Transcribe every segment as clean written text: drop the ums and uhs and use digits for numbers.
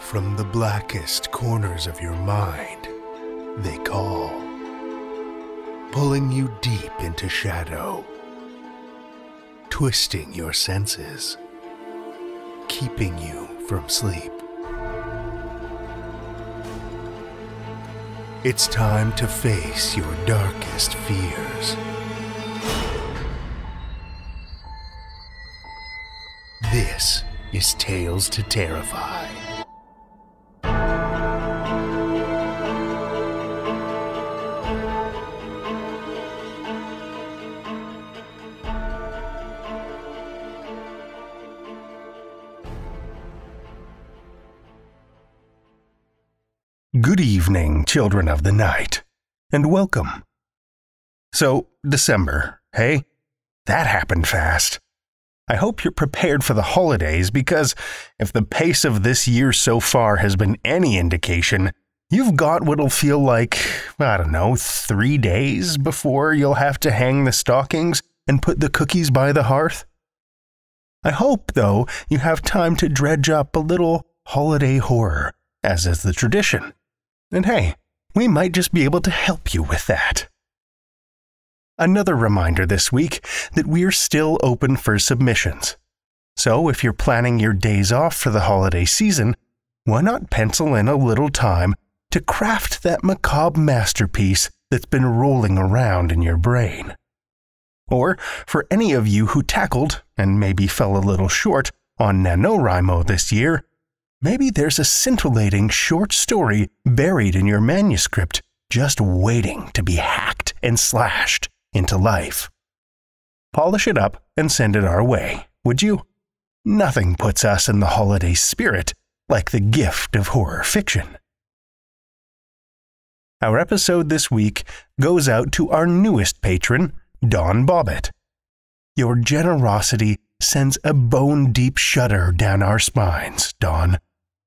from the blackest corners of your mind, they call, pulling you deep into shadow, twisting your senses, keeping you from sleep. It's time to face your darkest fears. This is Tales to Terrify. Good evening, children of the night, and welcome. So, December, hey? That happened fast. I hope you're prepared for the holidays because if the pace of this year so far has been any indication, you've got what'll feel like, 3 days before you'll have to hang the stockings and put the cookies by the hearth. I hope, though, you have time to dredge up a little holiday horror, as is the tradition. And hey, we might just be able to help you with that. Another reminder this week that we're still open for submissions. So if you're planning your days off for the holiday season, why not pencil in a little time to craft that macabre masterpiece that's been rolling around in your brain? Or for any of you who tackled, and maybe fell a little short, on NaNoWriMo this year, maybe there's a scintillating short story buried in your manuscript just waiting to be hacked and slashed into life. Polish it up and send it our way, would you? Nothing puts us in the holiday spirit like the gift of horror fiction. Our episode this week goes out to our newest patron, Dawn Bobbitt. Your generosity sends a bone-deep shudder down our spines, Dawn,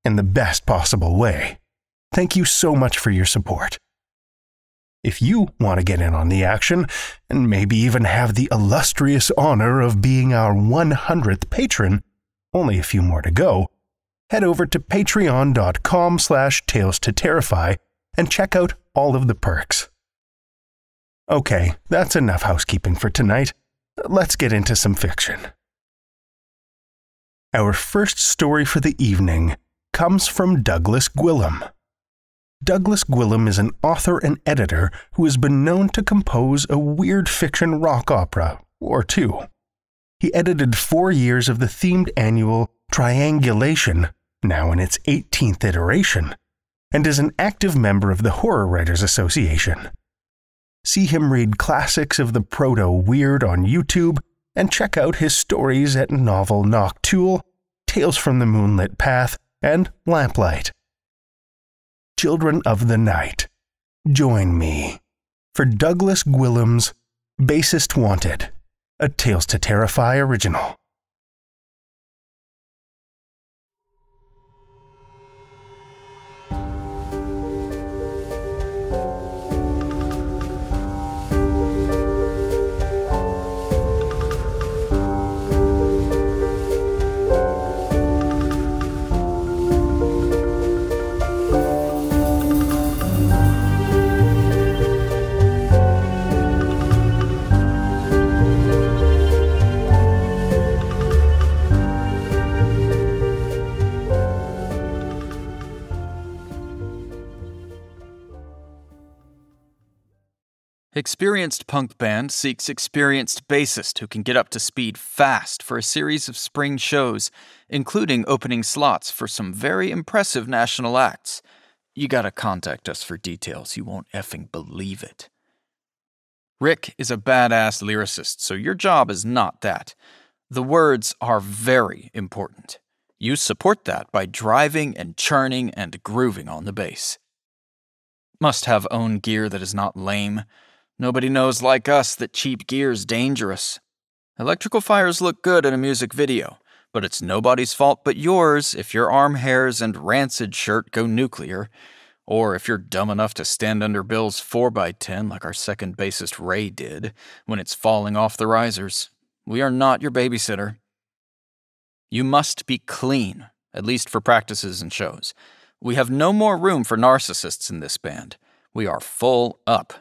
in the best possible way. Thank you so much for your support. If you want to get in on the action, and maybe even have the illustrious honor of being our 100th patron, only a few more to go, head over to patreon.com/Tales to Terrify and check out all of the perks. Okay, that's enough housekeeping for tonight. Let's get into some fiction. Our first story for the evening comes from Douglas Gwilym. Douglas Gwilym is an author and editor who has been known to compose a weird fiction rock opera or two. He edited 4 years of the themed annual Triangulation, now in its 18th iteration, and is an active member of the Horror Writers Association. See him read classics of the proto-weird on YouTube, and check out his stories at Novel Noctule, Tales from the Moonlit Path, and Lamplight. Children of the night, join me for Douglas Gwilym's Bassist Wanted, a Tales to Terrify original. Experienced punk band seeks experienced bassist who can get up to speed fast for a series of spring shows, including opening slots for some very impressive national acts. You gotta contact us for details, you won't effing believe it. Rick is a badass lyricist, so your job is not that. The words are very important. You support that by driving and churning and grooving on the bass. Must have own gear that is not lame. Nobody knows like us that cheap gear's dangerous. Electrical fires look good in a music video, but it's nobody's fault but yours if your arm hairs and rancid shirt go nuclear, or if you're dumb enough to stand under Bill's 4x10 like our second bassist Ray did when it's falling off the risers. We are not your babysitter. You must be clean, at least for practices and shows. We have no more room for narcissists in this band. We are full up.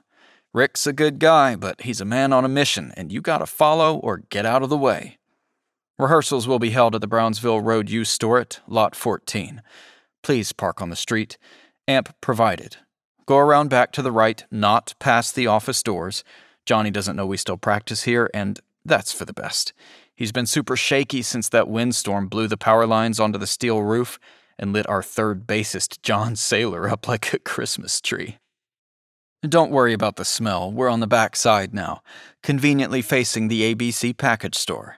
Rick's a good guy, but he's a man on a mission, and you gotta follow or get out of the way. Rehearsals will be held at the Brownsville Road Youth Store at Lot 14. Please park on the street. Amp provided. Go around back to the right, not past the office doors. Johnny doesn't know we still practice here, and that's for the best. He's been super shaky since that windstorm blew the power lines onto the steel roof and lit our third bassist, John Saylor, up like a Christmas tree. Don't worry about the smell. We're on the back side now, conveniently facing the ABC package store.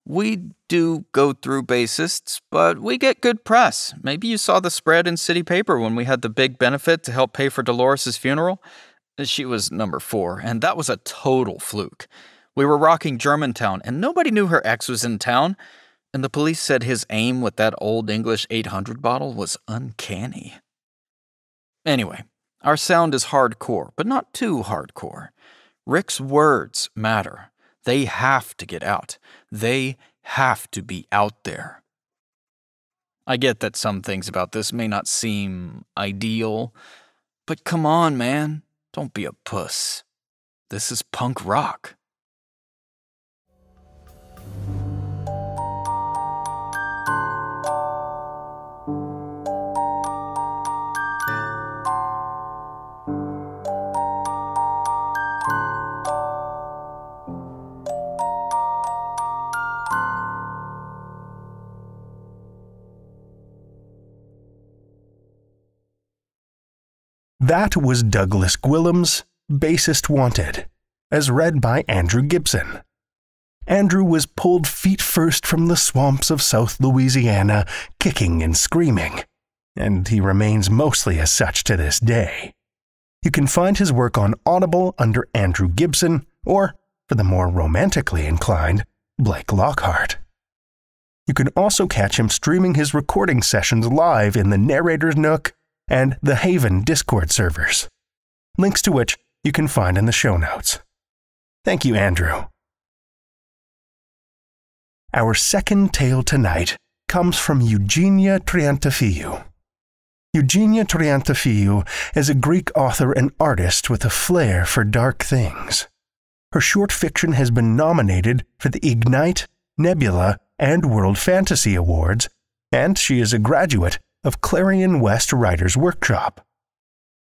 We do go through bassists, but we get good press. Maybe you saw the spread in City Paper when we had the big benefit to help pay for Dolores' funeral. She was number 4, and that was a total fluke. We were rocking Germantown, and nobody knew her ex was in town, and the police said his aim with that Old English 800 bottle was uncanny. Anyway, our sound is hardcore, but not too hardcore. Rick's words matter. They have to get out. They have to be out there. I get that some things about this may not seem ideal, but come on, man. Don't be a puss. This is punk rock. That was Douglas Gwilym's Bassist Wanted, as read by Andrew Gibson. Andrew was pulled feet first from the swamps of South Louisiana, kicking and screaming, and he remains mostly as such to this day. You can find his work on Audible under Andrew Gibson, or, for the more romantically inclined, Blake Lockhart. You can also catch him streaming his recording sessions live in the Narrator's Nook and the Haven Discord servers, links to which you can find in the show notes. Thank you, Andrew. Our second tale tonight comes from Eugenia Triantafyllou. Eugenia Triantafyllou is a Greek author and artist with a flair for dark things. Her short fiction has been nominated for the Ignite, Nebula, and World Fantasy Awards, and she is a graduate of Clarion West Writers Workshop.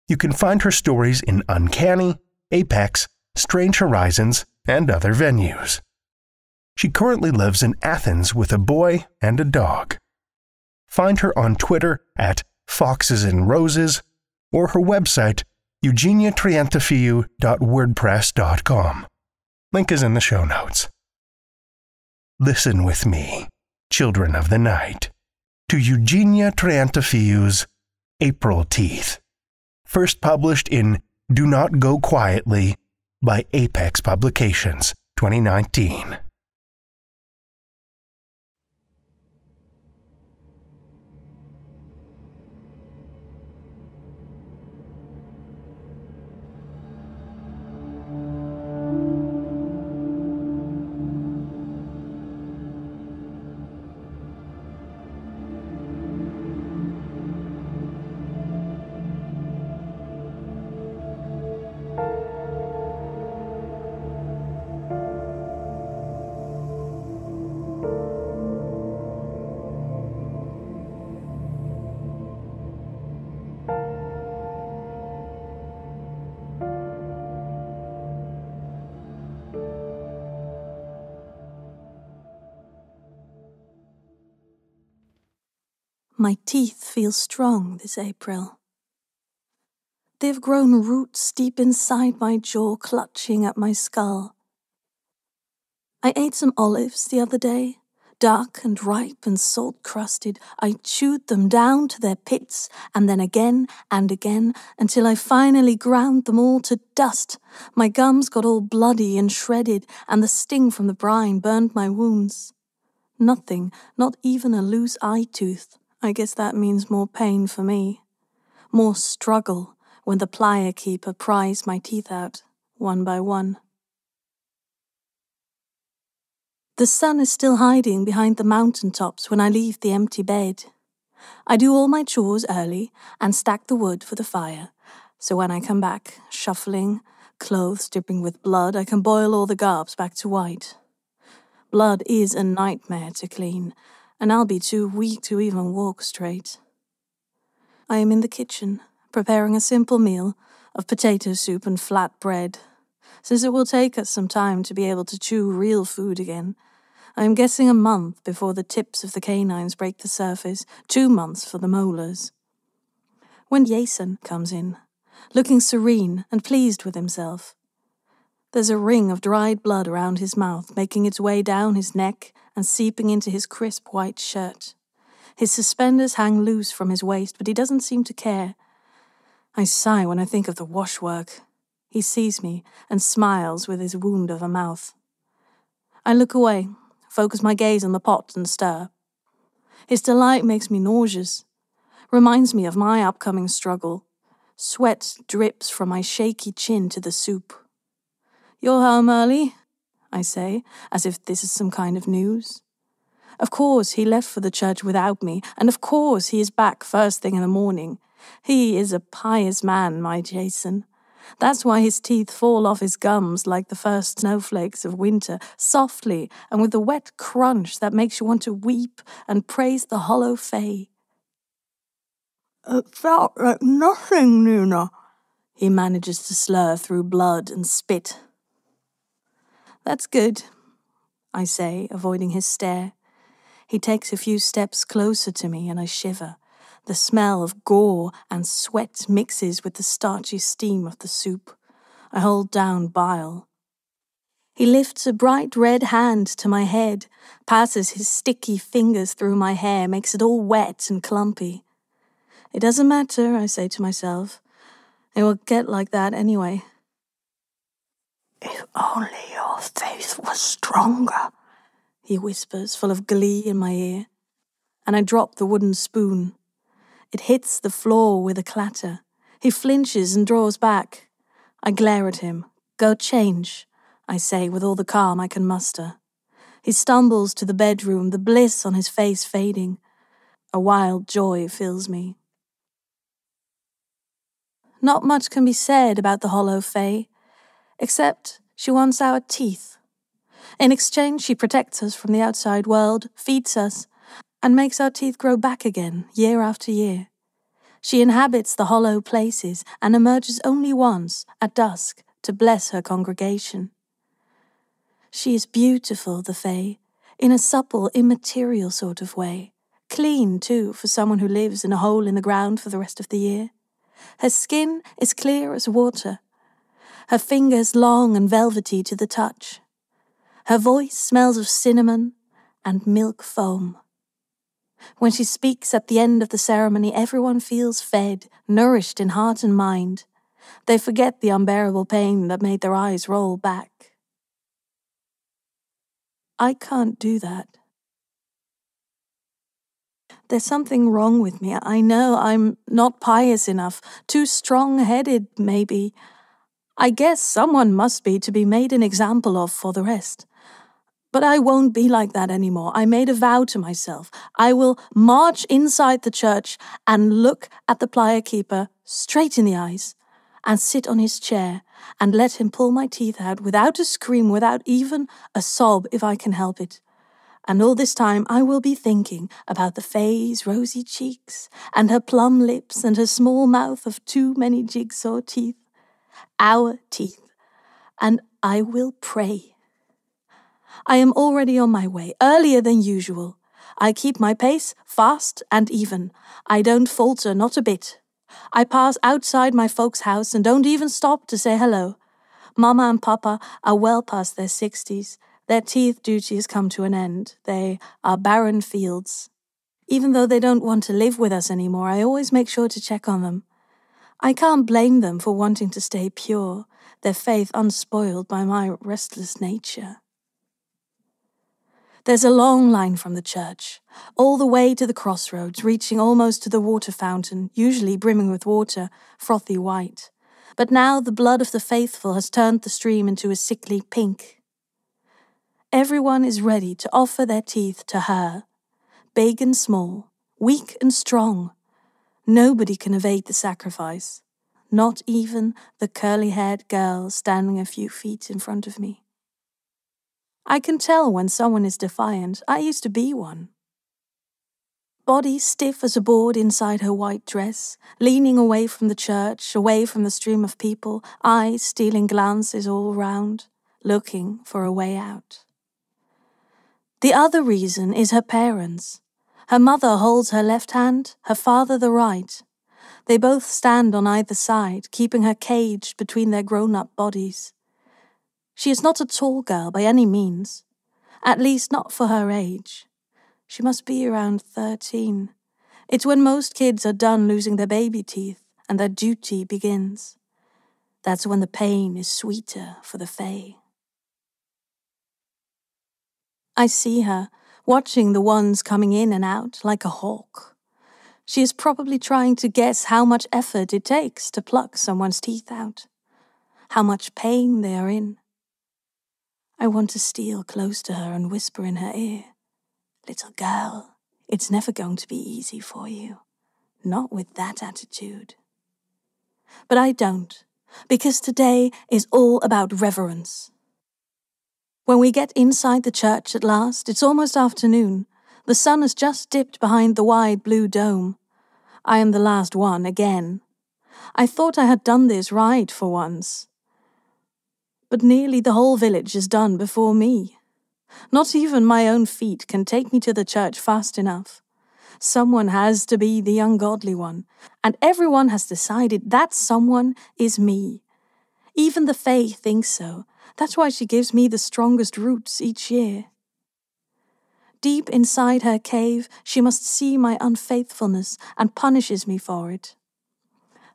You can find her stories in Uncanny, Apex, Strange Horizons, and other venues. She currently lives in Athens with a boy and a dog. Find her on Twitter at Foxes and Roses, or her website, eugeniatriantafyllou.wordpress.com. Link is in the show notes. Listen with me, children of the night, to Eugenia Triantafyllou's April Teeth, first published in Do Not Go Quietly by Apex Publications, 2019. My teeth feel strong this April. They've grown roots deep inside my jaw, clutching at my skull. I ate some olives the other day, dark and ripe and salt-crusted. I chewed them down to their pits, and then again and again, until I finally ground them all to dust. My gums got all bloody and shredded, and the sting from the brine burned my wounds. Nothing, not even a loose eye tooth. I guess that means more pain for me. More struggle when the plier keeper pries my teeth out, one by one. The sun is still hiding behind the mountain tops when I leave the empty bed. I do all my chores early and stack the wood for the fire, so when I come back, shuffling, clothes dripping with blood, I can boil all the garbs back to white. Blood is a nightmare to clean, and I'll be too weak to even walk straight. I am in the kitchen, preparing a simple meal of potato soup and flat bread. Since it will take us some time to be able to chew real food again, I am guessing a month before the tips of the canines break the surface, 2 months for the molars. When Jason comes in, looking serene and pleased with himself, there's a ring of dried blood around his mouth, making its way down his neck and seeping into his crisp white shirt. His suspenders hang loose from his waist, but he doesn't seem to care. I sigh when I think of the washwork. He sees me and smiles with his wound of a mouth. I look away, focus my gaze on the pot and stir. His delight makes me nauseous, reminds me of my upcoming struggle. Sweat drips from my shaky chin to the soup. "You're home early," I say, as if this is some kind of news. Of course he left for the church without me, and of course he is back first thing in the morning. He is a pious man, my Jason. That's why his teeth fall off his gums like the first snowflakes of winter, softly and with a wet crunch that makes you want to weep and praise the hollow fae. "It felt like nothing, Nina," he manages to slur through blood and spit. "That's good," I say, avoiding his stare. He takes a few steps closer to me and I shiver. The smell of gore and sweat mixes with the starchy steam of the soup. I hold down bile. He lifts a bright red hand to my head, passes his sticky fingers through my hair, makes it all wet and clumpy. It doesn't matter, I say to myself. It will get like that anyway. "If only your faith was stronger," he whispers, full of glee in my ear. And I drop the wooden spoon. It hits the floor with a clatter. He flinches and draws back. I glare at him. "Go change," I say with all the calm I can muster. He stumbles to the bedroom, the bliss on his face fading. A wild joy fills me. Not much can be said about the hollow fae, except she wants our teeth. In exchange, she protects us from the outside world, feeds us, and makes our teeth grow back again, year after year. She inhabits the hollow places and emerges only once, at dusk, to bless her congregation. She is beautiful, the fae, in a supple, immaterial sort of way. Clean, too, for someone who lives in a hole in the ground for the rest of the year. Her skin is clear as water. Her fingers long and velvety to the touch. Her voice smells of cinnamon and milk foam. When she speaks at the end of the ceremony, everyone feels fed, nourished in heart and mind. They forget the unbearable pain that made their eyes roll back. I can't do that. There's something wrong with me. I know I'm not pious enough, too strong-headed, maybe. I guess someone must be to be made an example of for the rest. But I won't be like that anymore. I made a vow to myself. I will march inside the church and look at the plier keeper straight in the eyes and sit on his chair and let him pull my teeth out without a scream, without even a sob if I can help it. And all this time I will be thinking about the fae's rosy cheeks and her plum lips and her small mouth of too many jigsaw teeth. Our teeth. And I will pray. I am already on my way, earlier than usual. I keep my pace fast and even. I don't falter, not a bit. I pass outside my folks' house and don't even stop to say hello. Mama and Papa are well past their 60s. Their teeth duty has come to an end. They are barren fields. Even though they don't want to live with us anymore, I always make sure to check on them. I can't blame them for wanting to stay pure, their faith unspoiled by my restless nature. There's a long line from the church, all the way to the crossroads, reaching almost to the water fountain, usually brimming with water, frothy white. But now the blood of the faithful has turned the stream into a sickly pink. Everyone is ready to offer their teeth to her, big and small, weak and strong. Nobody can evade the sacrifice, not even the curly-haired girl standing a few feet in front of me. I can tell when someone is defiant. I used to be one. Body stiff as a board inside her white dress, leaning away from the church, away from the stream of people, eyes stealing glances all round, looking for a way out. The other reason is her parents. Her mother holds her left hand, her father the right. They both stand on either side, keeping her caged between their grown-up bodies. She is not a tall girl by any means, at least not for her age. She must be around 13. It's when most kids are done losing their baby teeth and their duty begins. That's when the pain is sweeter for the Fae. I see her, watching the ones coming in and out like a hawk. She is probably trying to guess how much effort it takes to pluck someone's teeth out, how much pain they are in. I want to steal close to her and whisper in her ear, "Little girl, it's never going to be easy for you. Not with that attitude." But I don't, because today is all about reverence. When we get inside the church at last, it's almost afternoon. The sun has just dipped behind the wide blue dome. I am the last one again. I thought I had done this right for once. But nearly the whole village is done before me. Not even my own feet can take me to the church fast enough. Someone has to be the ungodly one, and everyone has decided that someone is me. Even the Fae thinks so. That's why she gives me the strongest roots each year. Deep inside her cave, she must see my unfaithfulness and punishes me for it.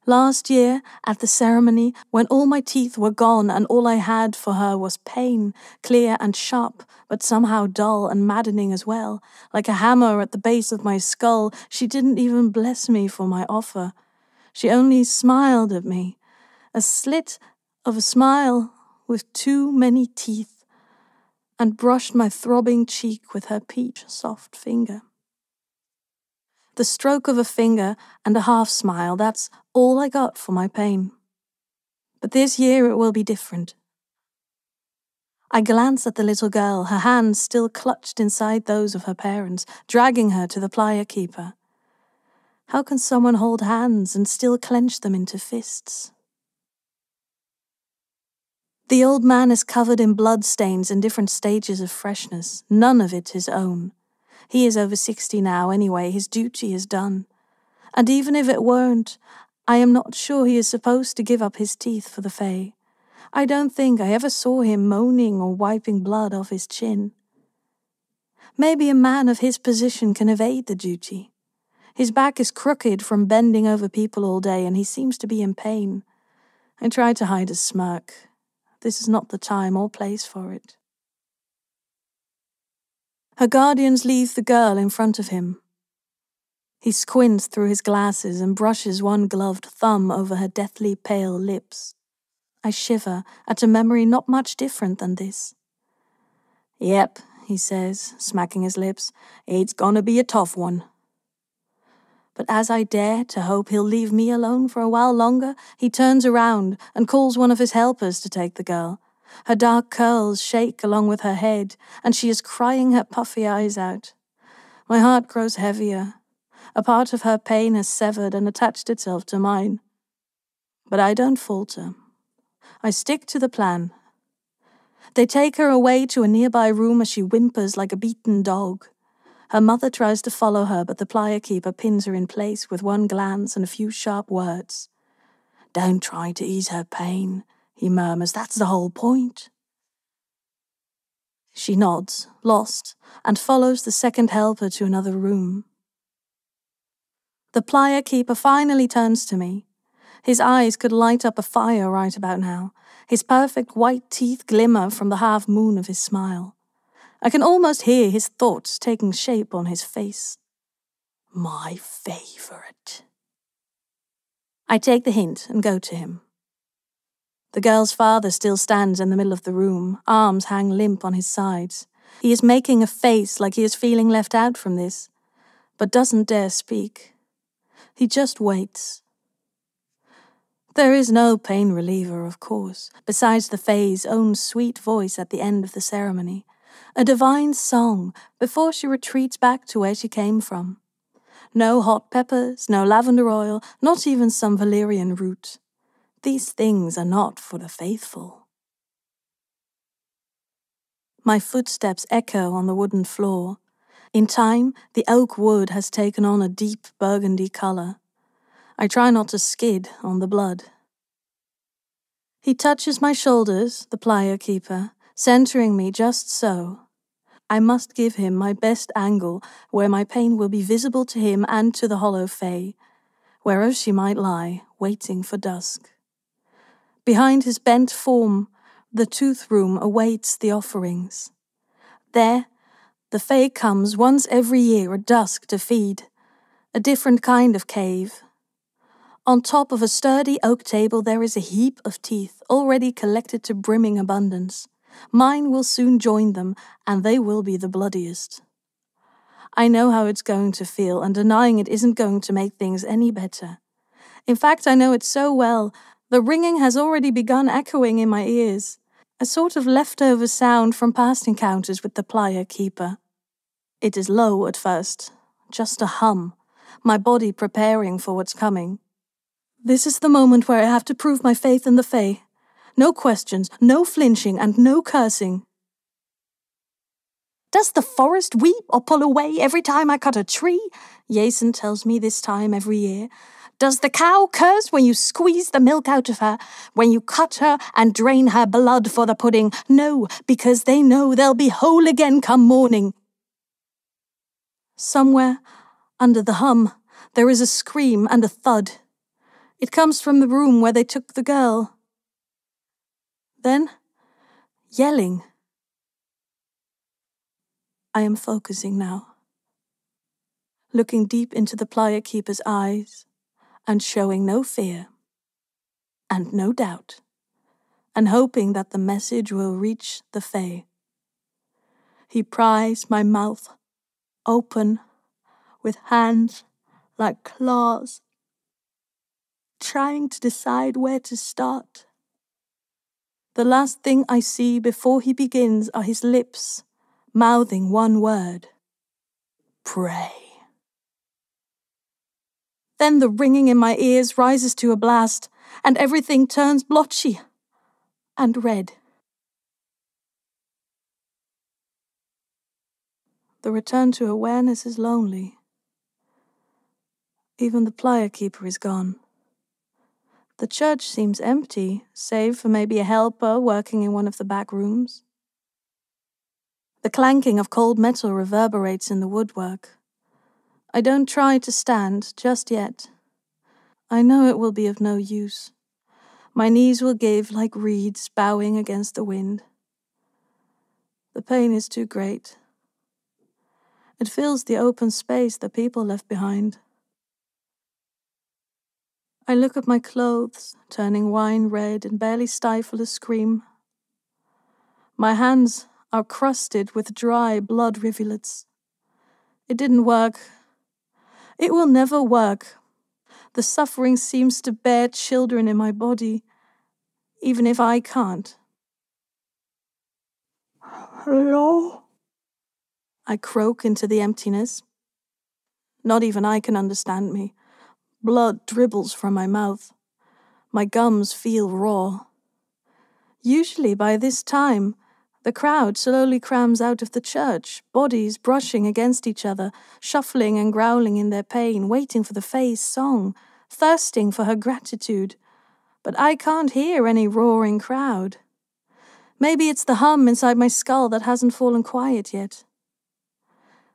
Last year, at the ceremony, when all my teeth were gone and all I had for her was pain, clear and sharp, but somehow dull and maddening as well, like a hammer at the base of my skull, she didn't even bless me for my offer. She only smiled at me, a slit of a smile with too many teeth, and brushed my throbbing cheek with her peach soft finger. The stroke of a finger and a half smile, that's all I got for my pain. But this year it will be different. I glance at the little girl, her hands still clutched inside those of her parents, dragging her to the plier keeper. How can someone hold hands and still clench them into fists? The old man is covered in blood stains in different stages of freshness, none of it his own. He is over 60 now anyway, his duty is done. And even if it weren't, I am not sure he is supposed to give up his teeth for the Fae. I don't think I ever saw him moaning or wiping blood off his chin. Maybe a man of his position can evade the duty. His back is crooked from bending over people all day and he seems to be in pain. I try to hide a smirk. This is not the time or place for it. Her guardians leave the girl in front of him. He squints through his glasses and brushes one gloved thumb over her deathly pale lips. I shiver at a memory not much different than this. "Yep," he says, smacking his lips, "it's gonna be a tough one." But as I dare to hope he'll leave me alone for a while longer, he turns around and calls one of his helpers to take the girl. Her dark curls shake along with her head, and she is crying her puffy eyes out. My heart grows heavier. A part of her pain has severed and attached itself to mine. But I don't falter. I stick to the plan. They take her away to a nearby room as she whimpers like a beaten dog. Her mother tries to follow her, but the plier keeper pins her in place with one glance and a few sharp words. "Don't try to ease her pain," he murmurs. "That's the whole point." She nods, lost, and follows the second helper to another room. The plier keeper finally turns to me. His eyes could light up a fire right about now. His perfect white teeth glimmer from the half moon of his smile. I can almost hear his thoughts taking shape on his face. My favorite. I take the hint and go to him. The girl's father still stands in the middle of the room, arms hang limp on his sides. He is making a face like he is feeling left out from this, but doesn't dare speak. He just waits. There is no pain reliever, of course, besides the Fae's own sweet voice at the end of the ceremony, a divine song before she retreats back to where she came from. No hot peppers, no lavender oil, not even some valerian root. These things are not for the faithful. My footsteps echo on the wooden floor. In time, the oak wood has taken on a deep burgundy color. I try not to skid on the blood. He touches my shoulders, the plier keeper, centering me just so. I must give him my best angle where my pain will be visible to him and to the hollow Fae, wherever she might lie, waiting for dusk. Behind his bent form, the tooth room awaits the offerings. There, the Fae comes once every year at dusk to feed, a different kind of cave. On top of a sturdy oak table there is a heap of teeth, already collected to brimming abundance. Mine will soon join them, and they will be the bloodiest. I know how it's going to feel, and denying it isn't going to make things any better. In fact, I know it so well. The ringing has already begun echoing in my ears, a sort of leftover sound from past encounters with the plier keeper. It is low at first, just a hum, my body preparing for what's coming. This is the moment where I have to prove my faith in the Fae. No questions, no flinching, and no cursing. Does the forest weep or pull away every time I cut a tree? Jason tells me this time every year. Does the cow curse when you squeeze the milk out of her, when you cut her and drain her blood for the pudding? No, because they know they'll be whole again come morning. Somewhere, under the hum, there is a scream and a thud. It comes from the room where they took the girl. Then, yelling. I am focusing now, looking deep into the plier keeper's eyes, and showing no fear, and no doubt, and hoping that the message will reach the Fae. He pries my mouth open, with hands like claws, trying to decide where to start. The last thing I see before he begins are his lips, mouthing one word. Pray. Then the ringing in my ears rises to a blast, and everything turns blotchy and red. The return to awareness is lonely. Even the plier keeper is gone. The church seems empty, save for maybe a helper working in one of the back rooms. The clanking of cold metal reverberates in the woodwork. I don't try to stand just yet. I know it will be of no use. My knees will give like reeds bowing against the wind. The pain is too great. It fills the open space the people left behind. I look at my clothes, turning wine red, and barely stifle a scream. My hands are crusted with dry blood rivulets. It didn't work. It will never work. The suffering seems to bear children in my body, even if I can't. Hello? I croak into the emptiness. Not even I can understand me. Blood dribbles from my mouth. My gums feel raw. Usually by this time, the crowd slowly crams out of the church, bodies brushing against each other, shuffling and growling in their pain, waiting for the Fae's song, thirsting for her gratitude. But I can't hear any roaring crowd. Maybe it's the hum inside my skull that hasn't fallen quiet yet.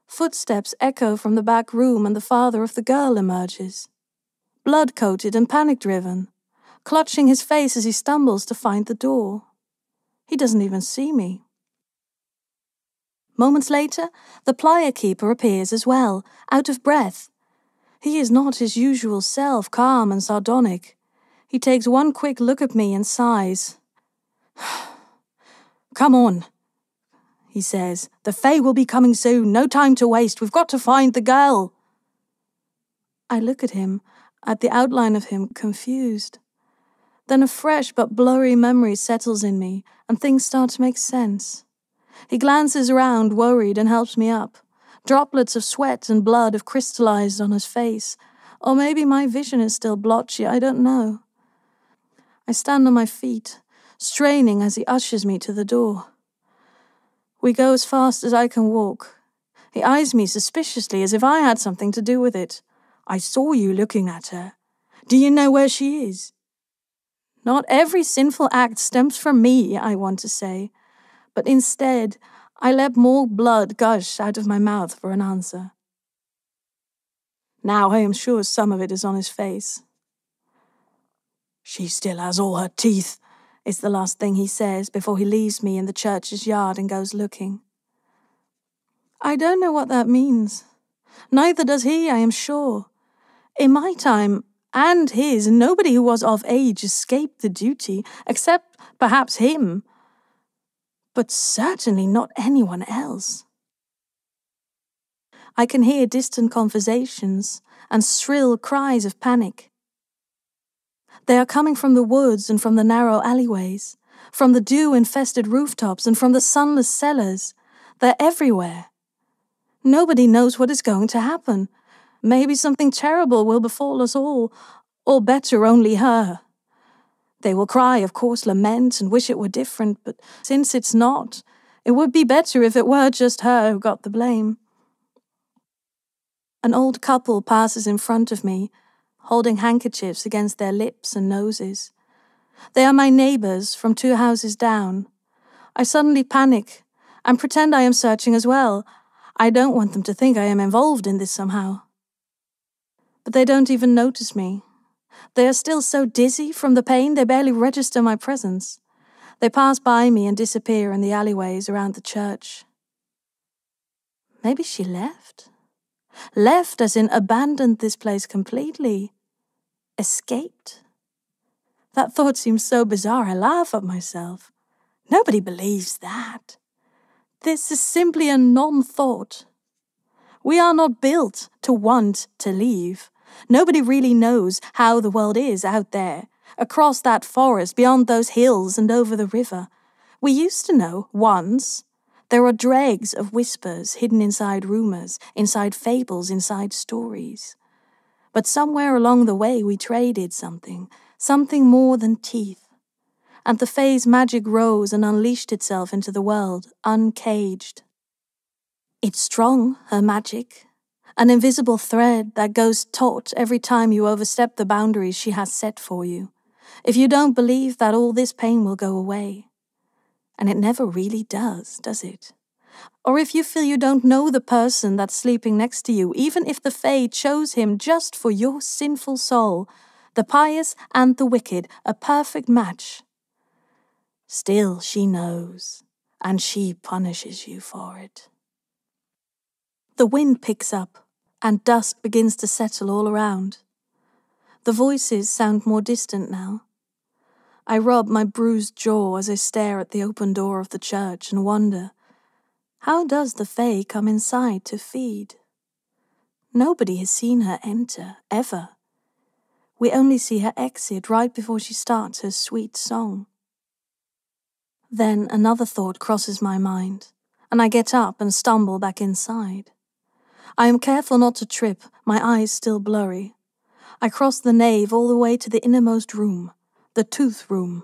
Footsteps echo from the back room, and the father of the girl emerges. Blood-coated and panic-driven, clutching his face as he stumbles to find the door. He doesn't even see me. Moments later, the plier keeper appears as well, out of breath. He is not his usual self, calm and sardonic. He takes one quick look at me and sighs. Come on, he says. "The Fae will be coming soon. No time to waste. We've got to find the girl." I look at him, at the outline of him, confused. Then a fresh but blurry memory settles in me, and things start to make sense. He glances around, worried, and helps me up. Droplets of sweat and blood have crystallized on his face. Or maybe my vision is still blotchy, I don't know. I stand on my feet, straining as he ushers me to the door. We go as fast as I can walk. He eyes me suspiciously as if I had something to do with it. "I saw you looking at her. Do you know where she is?" Not every sinful act stems from me, I want to say, but instead, I let more blood gush out of my mouth for an answer. Now I am sure some of it is on his face. "She still has all her teeth," is the last thing he says before he leaves me in the church's yard and goes looking. I don't know what that means. Neither does he, I am sure. In my time, and his, nobody who was of age escaped the duty, except perhaps him, but certainly not anyone else. I can hear distant conversations and shrill cries of panic. They are coming from the woods and from the narrow alleyways, from the dew-infested rooftops and from the sunless cellars. They're everywhere. Nobody knows what is going to happen. Maybe something terrible will befall us all, or better, only her. They will cry, of course, lament and wish it were different, but since it's not, it would be better if it were just her who got the blame. An old couple passes in front of me, holding handkerchiefs against their lips and noses. They are my neighbors from 2 houses down. I suddenly panic and pretend I am searching as well. I don't want them to think I am involved in this somehow. But they don't even notice me. They are still so dizzy from the pain they barely register my presence. They pass by me and disappear in the alleyways around the church. Maybe she left? Left as in abandoned this place completely. Escaped? That thought seems so bizarre I laugh at myself. Nobody believes that. This is simply a non-thought. We are not built to want to leave. Nobody really knows how the world is out there, across that forest, beyond those hills and over the river. We used to know once. There are dregs of whispers hidden inside rumors, inside fables, inside stories. But somewhere along the way we traded something more than teeth. And the Fae's magic rose and unleashed itself into the world, uncaged. It's strong, her magic, an invisible thread that goes taut every time you overstep the boundaries she has set for you, if you don't believe that all this pain will go away. And it never really does it? Or if you feel you don't know the person that's sleeping next to you, even if the Fae chose him just for your sinful soul, the pious and the wicked, a perfect match. Still she knows, and she punishes you for it. The wind picks up, and dusk begins to settle all around. The voices sound more distant now. I rub my bruised jaw as I stare at the open door of the church and wonder, how does the Fae come inside to feed? Nobody has seen her enter, ever. We only see her exit right before she starts her sweet song. Then another thought crosses my mind, and I get up and stumble back inside. I am careful not to trip, my eyes still blurry. I cross the nave all the way to the innermost room, the tooth room.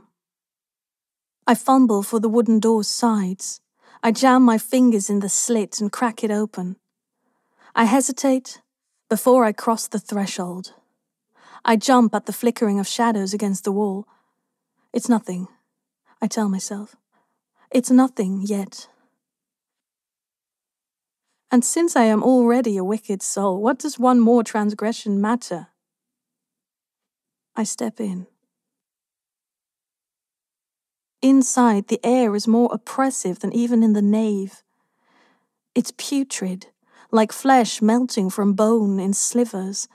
I fumble for the wooden door's sides. I jam my fingers in the slit and crack it open. I hesitate before I cross the threshold. I jump at the flickering of shadows against the wall. It's nothing, I tell myself. It's nothing yet. And since I am already a wicked soul, what does one more transgression matter? I step in. Inside, the air is more oppressive than even in the nave. It's putrid, like flesh melting from bone in slivers,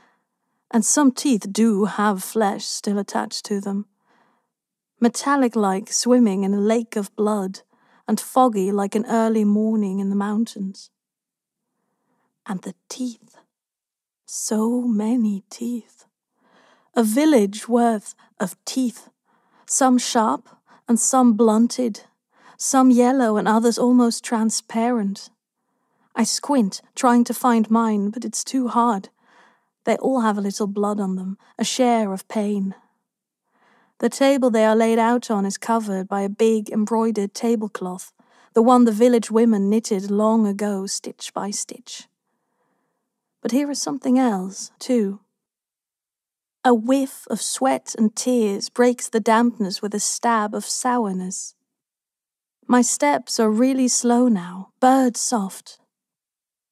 and some teeth do have flesh still attached to them. Metallic-like, swimming in a lake of blood, and foggy like an early morning in the mountains. And the teeth. So many teeth. A village worth of teeth. Some sharp and some blunted. Some yellow and others almost transparent. I squint, trying to find mine, but it's too hard. They all have a little blood on them, a share of pain. The table they are laid out on is covered by a big embroidered tablecloth, the one the village women knitted long ago, stitch by stitch. But here is something else, too. A whiff of sweat and tears breaks the dampness with a stab of sourness. My steps are really slow now, bird soft.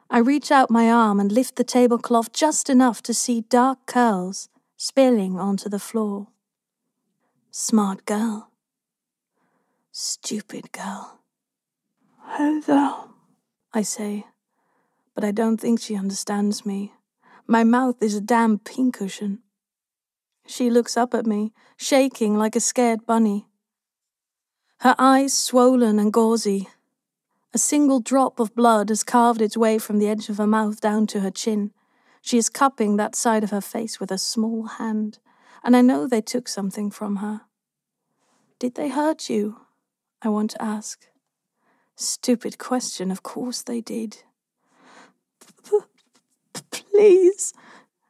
I reach out my arm and lift the tablecloth just enough to see dark curls spilling onto the floor. Smart girl. Stupid girl. Hello, I say, but I don't think she understands me. My mouth is a damn pincushion. She looks up at me, shaking like a scared bunny. Her eyes swollen and gauzy. A single drop of blood has carved its way from the edge of her mouth down to her chin. She is cupping that side of her face with a small hand, and I know they took something from her. Did they hurt you? I want to ask. Stupid question, of course they did. Please,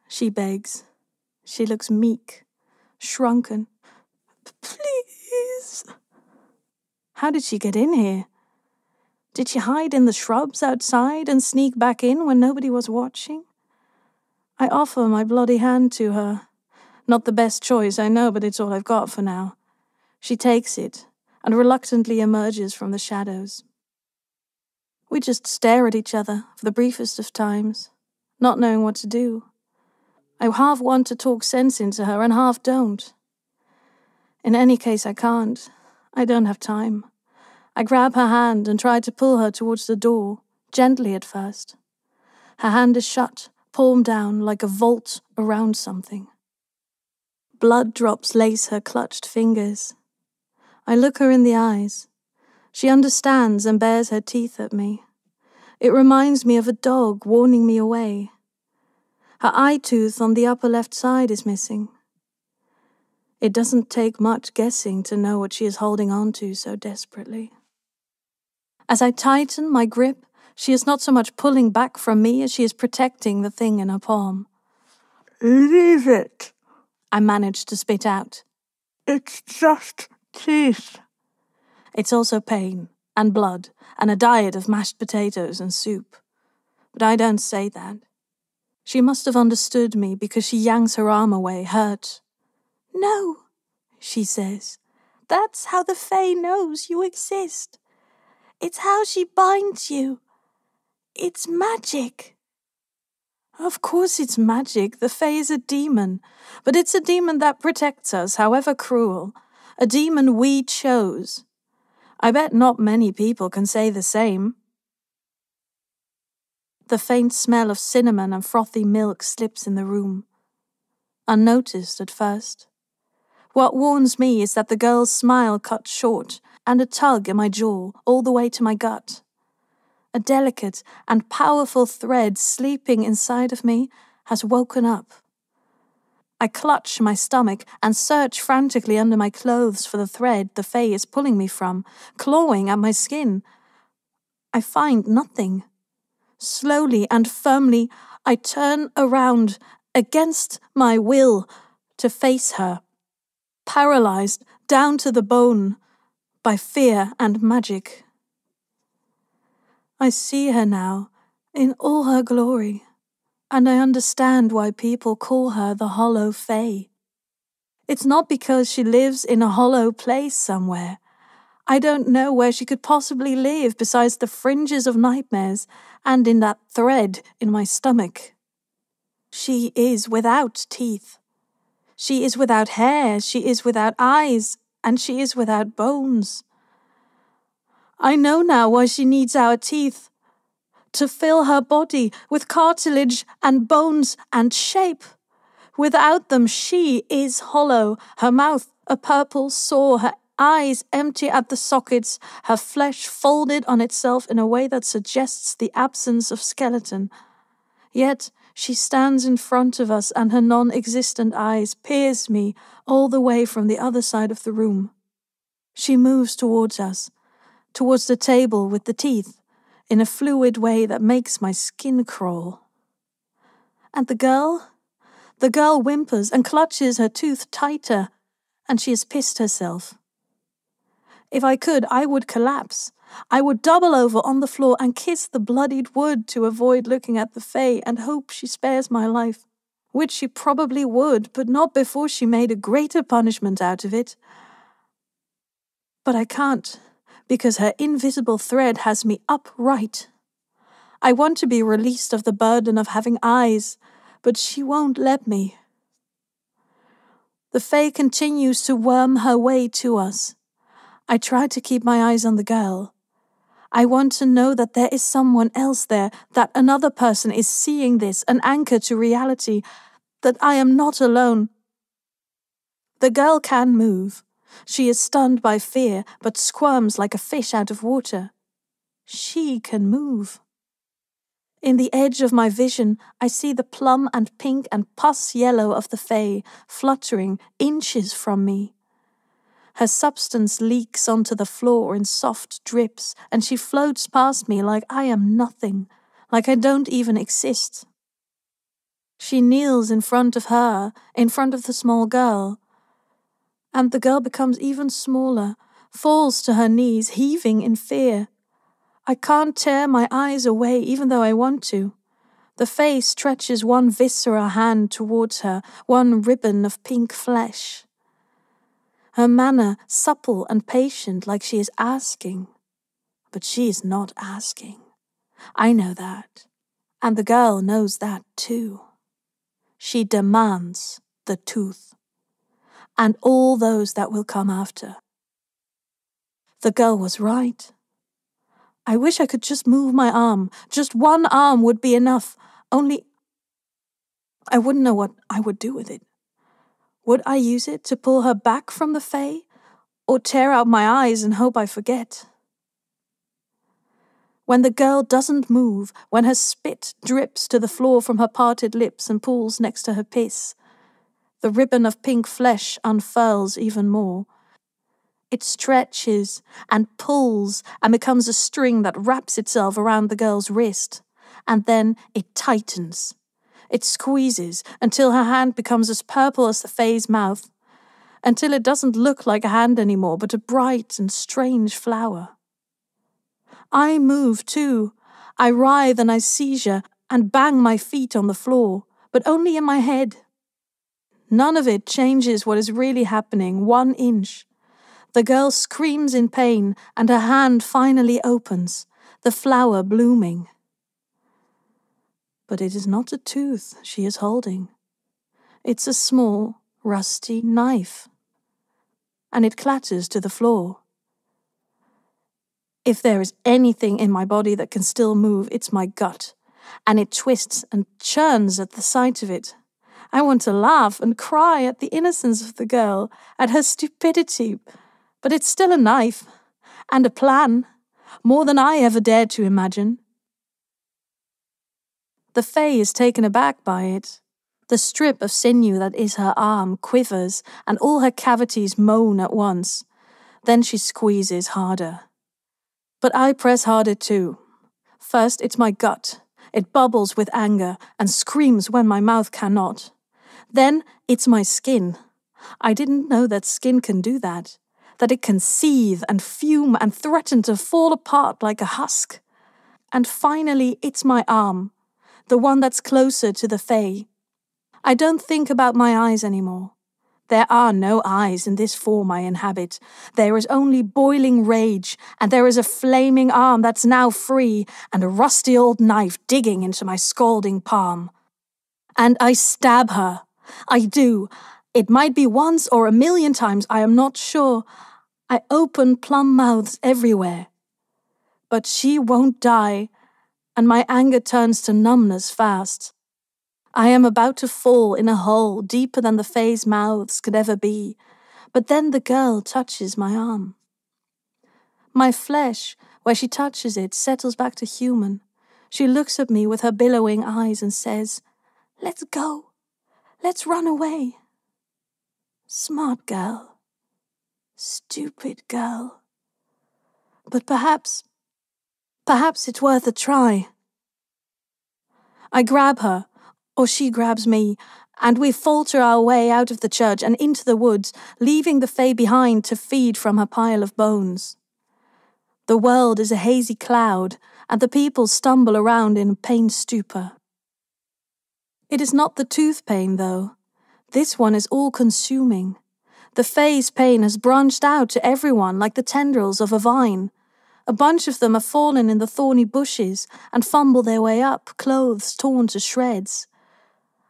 she begs. She looks meek, shrunken. Please. How did she get in here? Did she hide in the shrubs outside and sneak back in when nobody was watching? I offer my bloody hand to her. Not the best choice, I know, but it's all I've got for now. She takes it and reluctantly emerges from the shadows. We just stare at each other for the briefest of times, not knowing what to do. I half want to talk sense into her and half don't. In any case, I can't. I don't have time. I grab her hand and try to pull her towards the door, gently at first. Her hand is shut, palm down, like a vault around something. Blood drops lace her clutched fingers. I look her in the eyes. She understands and bares her teeth at me. It reminds me of a dog warning me away. Her eye tooth on the upper left side is missing. It doesn't take much guessing to know what she is holding on to so desperately. As I tighten my grip, she is not so much pulling back from me as she is protecting the thing in her palm. Leave it, I managed to spit out. It's just teeth. It's also pain, and blood, and a diet of mashed potatoes and soup. But I don't say that. She must have understood me because she yanks her arm away, hurt. No, she says. That's how the Fae knows you exist. It's how she binds you. It's magic. Of course it's magic. The Fae is a demon. But it's a demon that protects us, however cruel. A demon we chose. I bet not many people can say the same. The faint smell of cinnamon and frothy milk slips in the room. Unnoticed at first. What warns me is that the girl's smile cut short and a tug in my jaw all the way to my gut. A delicate and powerful thread sleeping inside of me has woken up. I clutch my stomach and search frantically under my clothes for the thread the Fae is pulling me from, clawing at my skin. I find nothing. Slowly and firmly, I turn around against my will to face her, paralyzed down to the bone by fear and magic. I see her now in all her glory, and I understand why people call her the Hollow Fae. It's not because she lives in a hollow place somewhere. I don't know where she could possibly live besides the fringes of nightmares and in that thread in my stomach. She is without teeth. She is without hair, she is without eyes, and she is without bones. I know now why she needs our teeth. To fill her body with cartilage and bones and shape. Without them, she is hollow, her mouth a purple sore, her eyes empty at the sockets, her flesh folded on itself in a way that suggests the absence of skeleton. Yet she stands in front of us, and her non-existent eyes pierce me all the way from the other side of the room. She moves towards us, towards the table with the teeth, in a fluid way that makes my skin crawl. And the girl whimpers and clutches her tooth tighter, and she has pissed herself. If I could, I would collapse. I would double over on the floor and kiss the bloodied wood to avoid looking at the Fae and hope she spares my life, which she probably would, but not before she made a greater punishment out of it. But I can't, because her invisible thread has me upright. I want to be released of the burden of having eyes, but she won't let me. The Fae continues to worm her way to us. I try to keep my eyes on the girl. I want to know that there is someone else there, that another person is seeing this, an anchor to reality, that I am not alone. The girl can move. She is stunned by fear, but squirms like a fish out of water. She can move. In the edge of my vision, I see the plum and pink and pus yellow of the Fae fluttering inches from me. Her substance leaks onto the floor in soft drips, and she floats past me like I am nothing, like I don't even exist. She kneels in front of her, in front of the small girl, and the girl becomes even smaller, falls to her knees, heaving in fear. I can't tear my eyes away even though I want to. The Fae stretches one viscera hand towards her, one ribbon of pink flesh. Her manner supple and patient, like she is asking. But she is not asking. I know that. And the girl knows that too. She demands the tooth. And all those that will come after. The girl was right. I wish I could just move my arm. Just one arm would be enough. Only I wouldn't know what I would do with it. Would I use it to pull her back from the Fae? Or tear out my eyes and hope I forget? When the girl doesn't move, when her spit drips to the floor from her parted lips and pools next to her piss, the ribbon of pink flesh unfurls even more. It stretches and pulls and becomes a string that wraps itself around the girl's wrist, and then it tightens. It squeezes until her hand becomes as purple as the Fae's mouth, until it doesn't look like a hand anymore, but a bright and strange flower. I move too. I writhe and I seizure and bang my feet on the floor, but only in my head. None of it changes what is really happening 1 inch. The girl screams in pain, and her hand finally opens, the flower blooming. But it is not a tooth she is holding. It's a small, rusty knife. And it clatters to the floor. If there is anything in my body that can still move, it's my gut, and it twists and churns at the sight of it. I want to laugh and cry at the innocence of the girl, at her stupidity, but it's still a knife, and a plan, more than I ever dared to imagine. The Fae is taken aback by it. The strip of sinew that is her arm quivers, and all her cavities moan at once. Then she squeezes harder. But I press harder too. First, it's my gut. It bubbles with anger and screams when my mouth cannot. Then, it's my skin. I didn't know that skin can do that. That it can seethe and fume and threaten to fall apart like a husk. And finally, it's my arm, the one that's closer to the Fae. I don't think about my eyes anymore. There are no eyes in this form I inhabit. There is only boiling rage, and there is a flaming arm that's now free, and a rusty old knife digging into my scalding palm. And I stab her. I do. It might be once or 1,000,000 times, I am not sure. I open plum mouths everywhere. But she won't die, and my anger turns to numbness fast. I am about to fall in a hole deeper than the Fae's mouths could ever be, But then the girl touches my arm. My flesh, where she touches it, settles back to human. She looks at me with her billowing eyes and says, "Let's go. Let's run away." Smart girl. Stupid girl. But perhaps it's worth a try. I grab her, or she grabs me, and we falter our way out of the church and into the woods, leaving the Fae behind to feed from her pile of bones. The world is a hazy cloud, and the people stumble around in pain stupor. It is not the tooth pain, though. This one is all-consuming. The Fae's pain has branched out to everyone like the tendrils of a vine. A bunch of them have fallen in the thorny bushes and fumble their way up, clothes torn to shreds.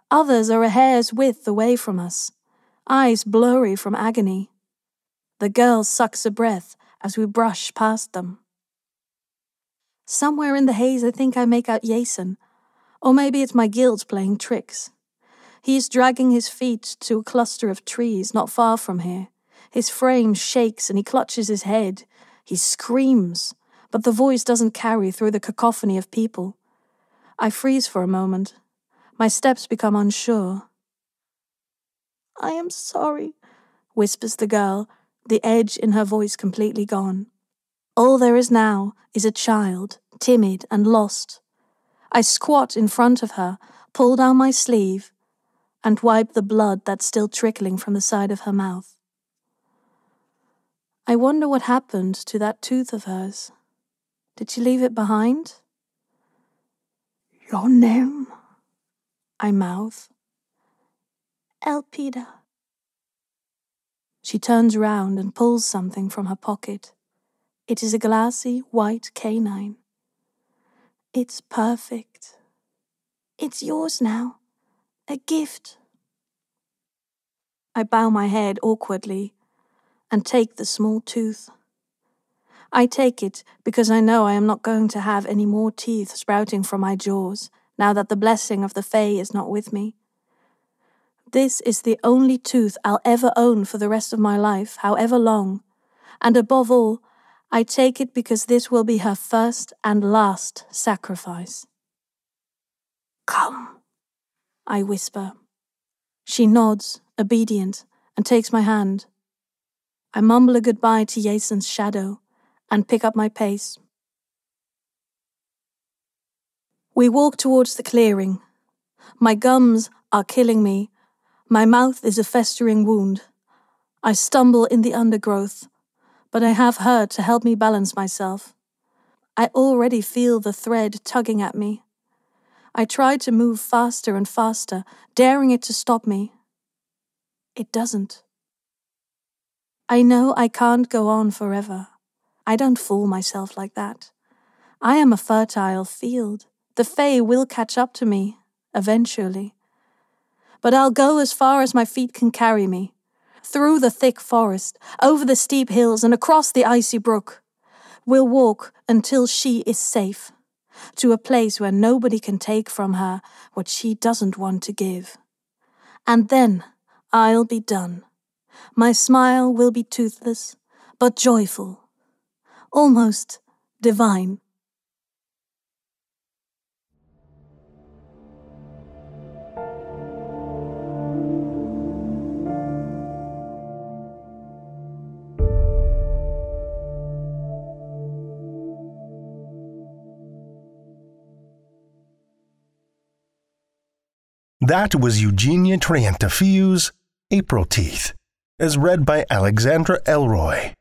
Others are a hair's width away from us, eyes blurry from agony. The girl sucks a breath as we brush past them. Somewhere in the haze I think I make out Jason, or maybe it's my guilt playing tricks. He is dragging his feet to a cluster of trees not far from here. His frame shakes and he clutches his head. He screams, but the voice doesn't carry through the cacophony of people. I freeze for a moment. My steps become unsure. "I am sorry," whispers the girl, the edge in her voice completely gone. All there is now is a child, timid and lost. I squat in front of her, pull down my sleeve, and wipe the blood that's still trickling from the side of her mouth. I wonder what happened to that tooth of hers. Did she leave it behind? "Your name?" I mouth. "Elpida." She turns round and pulls something from her pocket. It is a glassy, white canine. "It's perfect. It's yours now. A gift." I bow my head awkwardly and take the small tooth. I take it because I know I am not going to have any more teeth sprouting from my jaws now that the blessing of the Fae is not with me. This is the only tooth I'll ever own for the rest of my life, however long, and above all, I take it because this will be her first and last sacrifice. "Come," I whisper. She nods, obedient, and takes my hand. I mumble a goodbye to Jason's shadow and pick up my pace. We walk towards the clearing. My gums are killing me. My mouth is a festering wound. I stumble in the undergrowth, but I have her to help me balance myself. I already feel the thread tugging at me. I try to move faster and faster, daring it to stop me. It doesn't. I know I can't go on forever. I don't fool myself like that. I am a fertile field. The Fae will catch up to me, eventually. But I'll go as far as my feet can carry me, through the thick forest, over the steep hills and across the icy brook. We'll walk until she is safe, to a place where nobody can take from her what she doesn't want to give. And then I'll be done. My smile will be toothless, but joyful, almost divine. That was Eugenia Triantafyllou's April Teeth, as read by Alexandra Elroy.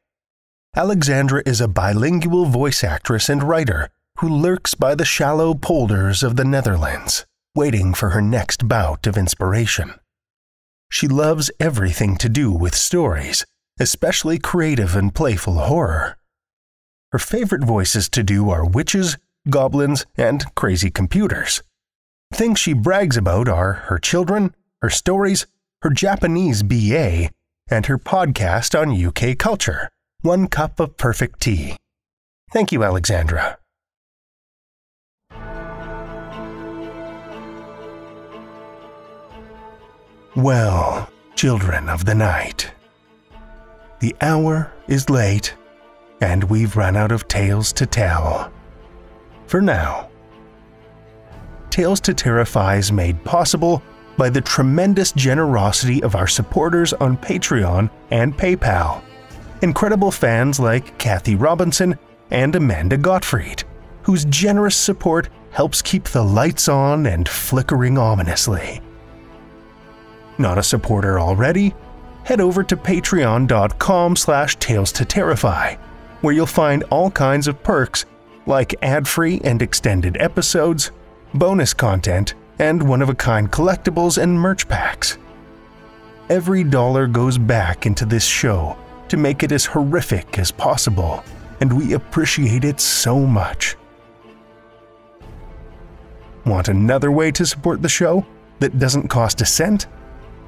Alexandra is a bilingual voice actress and writer who lurks by the shallow polders of the Netherlands, waiting for her next bout of inspiration. She loves everything to do with stories, especially creative and playful horror. Her favorite voices to do are witches, goblins, and crazy computers. Things she brags about are her children, her stories, her Japanese BA, and her podcast on UK culture, One Cup of Perfect Tea. Thank you, Alexandra. Well, children of the night, the hour is late, and we've run out of tales to tell. For now. Tales to Terrify is made possible by the tremendous generosity of our supporters on Patreon and PayPal. Incredible fans like Kathy Robinson and Amanda Gottfried, whose generous support helps keep the lights on and flickering ominously. Not a supporter already? Head over to patreon.com/Tales to Terrify, where you'll find all kinds of perks like ad-free and extended episodes, bonus content, and one-of-a-kind collectibles and merch packs. Every dollar goes back into this show to make it as horrific as possible, and we appreciate it so much. Want another way to support the show that doesn't cost a cent?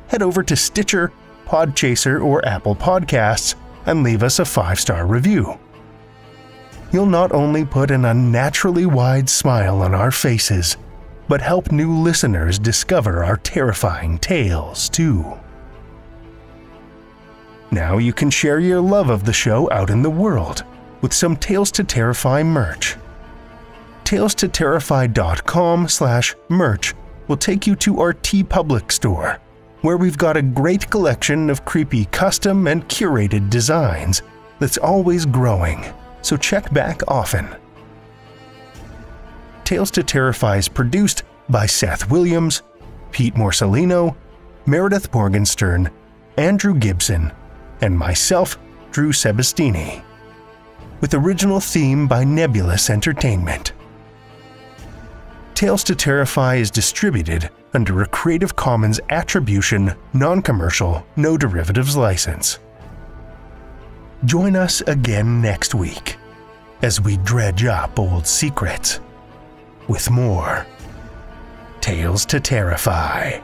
Head over to Stitcher, Podchaser, or Apple Podcasts and leave us a 5-star review. You'll not only put an unnaturally wide smile on our faces, but help new listeners discover our terrifying tales too. Now you can share your love of the show out in the world with some Tales to Terrify merch. TalesToTerrify.com/merch will take you to our TeePublic store, where we've got a great collection of creepy custom and curated designs that's always growing, so check back often. Tales to Terrify is produced by Seth Williams, Pete Morcellino, Meredith Morgenstern, Andrew Gibson, and myself, Drew Sebastini, with original theme by Nebulous Entertainment. Tales to Terrify is distributed under a Creative Commons Attribution, Non-Commercial, No Derivatives license. Join us again next week as we dredge up old secrets with more Tales to Terrify.